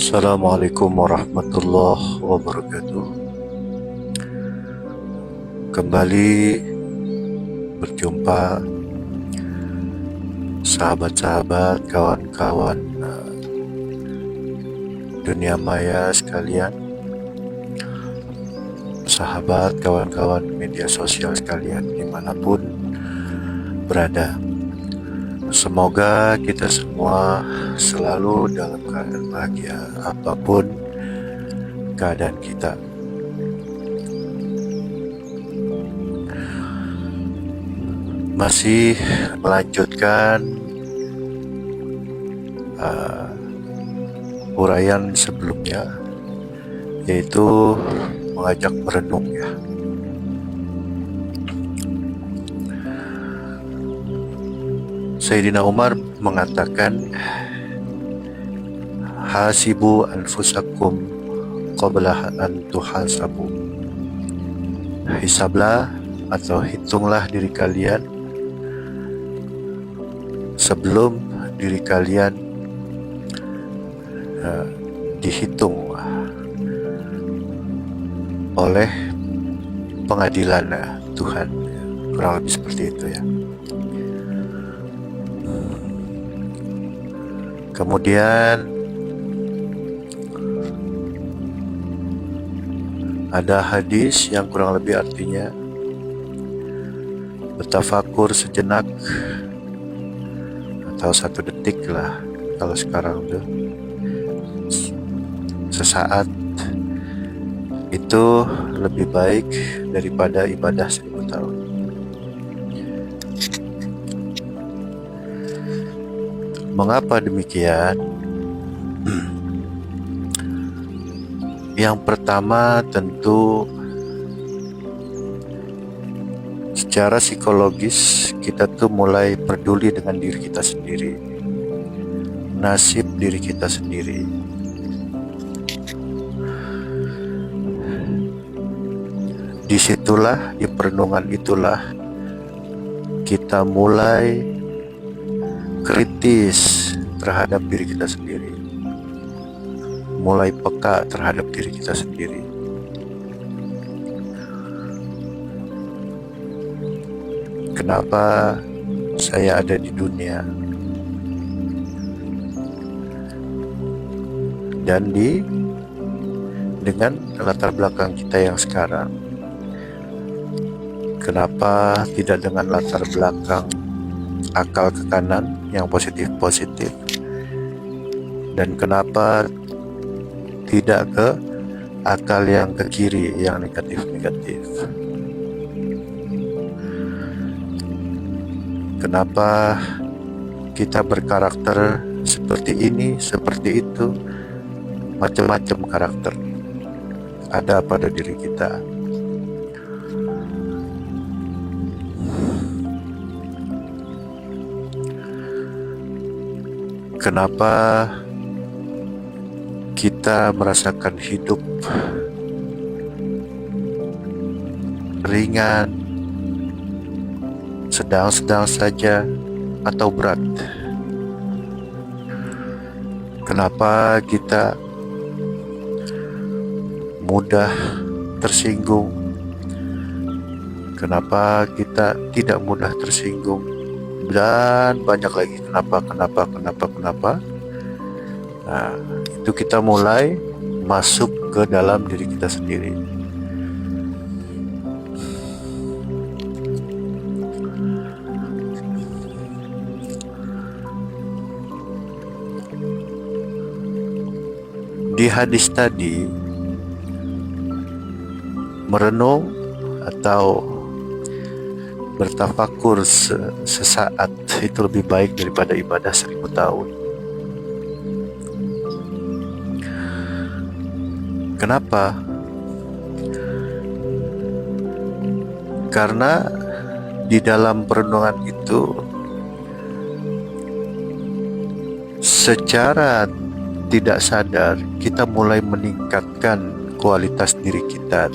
Assalamualaikum warahmatullahi wabarakatuh. Kembali berjumpa sahabat-sahabat, kawan-kawan dunia maya sekalian, sahabat, kawan-kawan media sosial sekalian dimanapun berada. Semoga kita semua selalu dalam keadaan bahagia apapun keadaan kita. Masih melanjutkan uraian sebelumnya, yaitu mengajak merenung ya. Sayyidina Umar mengatakan, hasibu anfusakum qabla an tuhasabu. Hisablah atau hitunglah diri kalian sebelum diri kalian dihitung oleh pengadilan Tuhan. Kurang lebih seperti itu ya. Kemudian ada hadis yang kurang lebih artinya, bertafakur sejenak atau 1 detik lah kalau sekarang tuh, sesaat itu lebih baik daripada ibadah 1000 tahun. Mengapa demikian? Yang pertama tentu secara psikologis kita tuh mulai peduli dengan diri kita sendiri, nasib diri kita sendiri. Disitulah, di perenungan itulah kita mulai kritis terhadap diri kita sendiri, mulai peka terhadap diri kita sendiri. Kenapa saya ada di dunia? Dan dengan latar belakang kita yang sekarang, kenapa tidak dengan latar belakang akal ke kanan yang positif-positif, dan kenapa tidak ke akal yang ke kiri yang negatif-negatif? Kenapa kita berkarakter seperti ini, seperti itu, macam-macam karakter ada pada diri kita? Kenapa kita merasakan hidup ringan, sedang-sedang saja, atau berat? Kenapa kita mudah tersinggung? Kenapa kita tidak mudah tersinggung? Dan banyak lagi kenapa. Nah, itu kita mulai masuk ke dalam diri kita sendiri. Di hadis tadi, merenung atau bertafakur sesaat itu lebih baik daripada ibadah 1000 tahun. Kenapa? Karena di dalam perenungan itu secara tidak sadar kita mulai meningkatkan kualitas diri kita.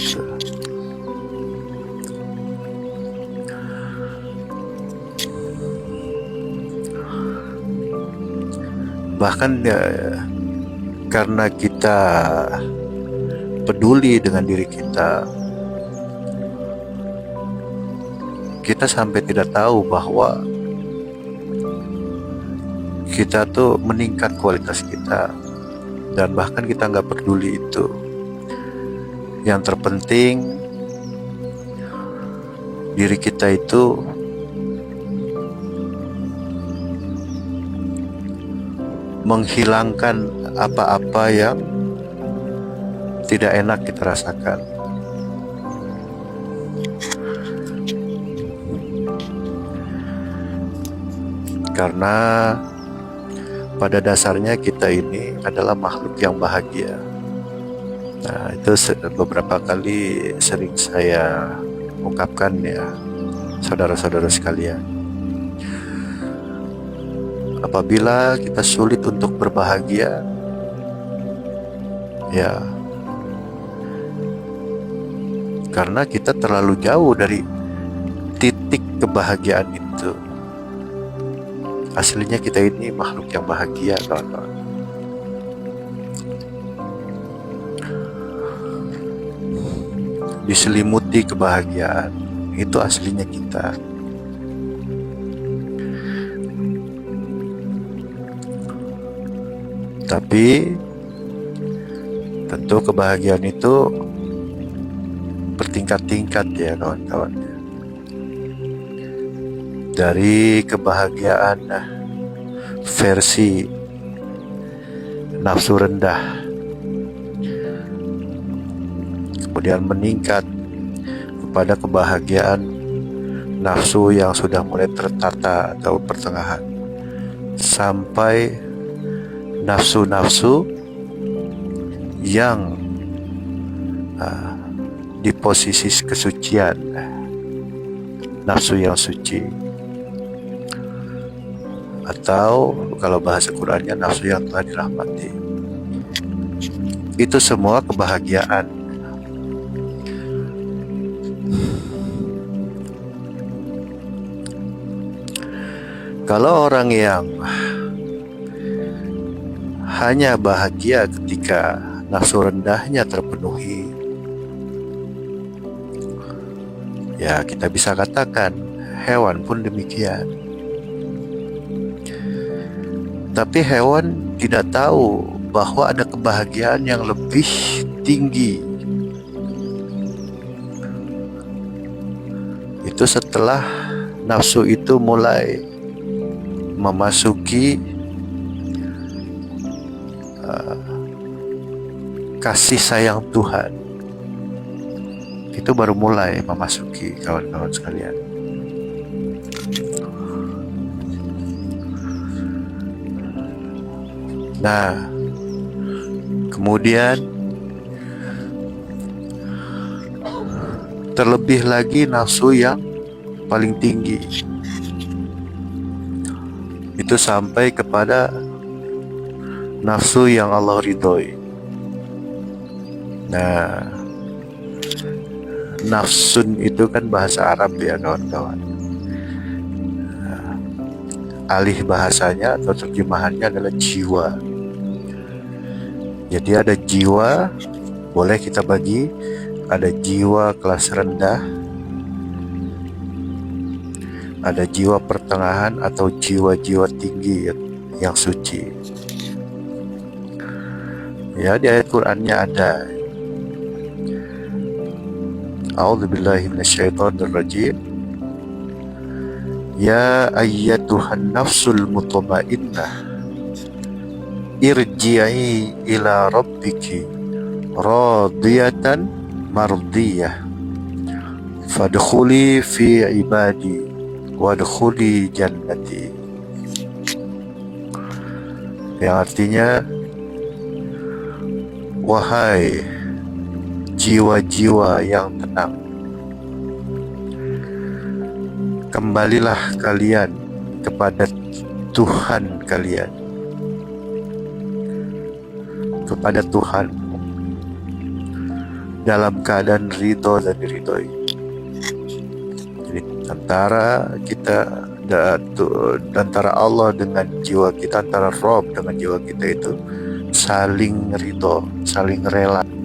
Bahkan karena kita peduli dengan diri kita, kita sampai tidak tahu bahwa kita tuh meningkat kualitas kita, dan bahkan kita nggak peduli itu. Yang terpenting diri kita itu menghilangkan apa-apa yang tidak enak kita rasakan. Karena pada dasarnya kita ini adalah makhluk yang bahagia. Nah, itu beberapa kali sering saya ungkapkan ya, saudara-saudara sekalian. Apabila kita sulit untuk berbahagia, ya karena kita terlalu jauh dari titik kebahagiaan itu. Aslinya kita ini makhluk yang bahagia, kawan-kawan. Diselimuti kebahagiaan, itu aslinya kita. Tapi tentu kebahagiaan itu bertingkat-tingkat ya, kawan-kawan. Dari kebahagiaan versi nafsu rendah, kemudian meningkat kepada kebahagiaan nafsu yang sudah mulai tertata atau pertengahan, sampai nafsu-nafsu yang di posisi kesucian, nafsu yang suci, atau kalau bahasa Qurannya nafsu yang telah dirahmati. Itu semua kebahagiaan. Kalau orang yang hanya bahagia ketika nafsu rendahnya terpenuhi, ya kita bisa katakan hewan pun demikian. Tapi hewan tidak tahu bahwa ada kebahagiaan yang lebih tinggi. Itu setelah nafsu itu mulai memasuki kasih sayang Tuhan. Itu baru mulai memasuki, kawan-kawan sekalian. Nah, kemudian terlebih lagi nafsu yang paling tinggi, itu sampai kepada nafsu yang Allah ridhoi. Nah, nafsun itu kan bahasa Arab ya, kawan-kawan. Alih bahasanya atau terjemahannya adalah jiwa. Jadi ada jiwa, boleh kita bagi, ada jiwa kelas rendah, ada jiwa pertengahan, atau jiwa-jiwa tinggi yang suci. Ya, di ayat Qur'annya ada, A'udzubillahi minasyaitonirrajim, ya ayyatuhan nafsul mutmainnah irji'i ila rabbiki radiyatan mardiyah fadkhuli fi ibadi wadkhuli jannati. Yang artinya, wahai jiwa-jiwa yang tenang, kembalilah kalian kepada Tuhan kalian, kepada Tuhan dalam keadaan ridho dan diridhoi. Jadi antara kita, antara Allah dengan jiwa kita, antara Rob dengan jiwa kita itu saling ridho, saling rela.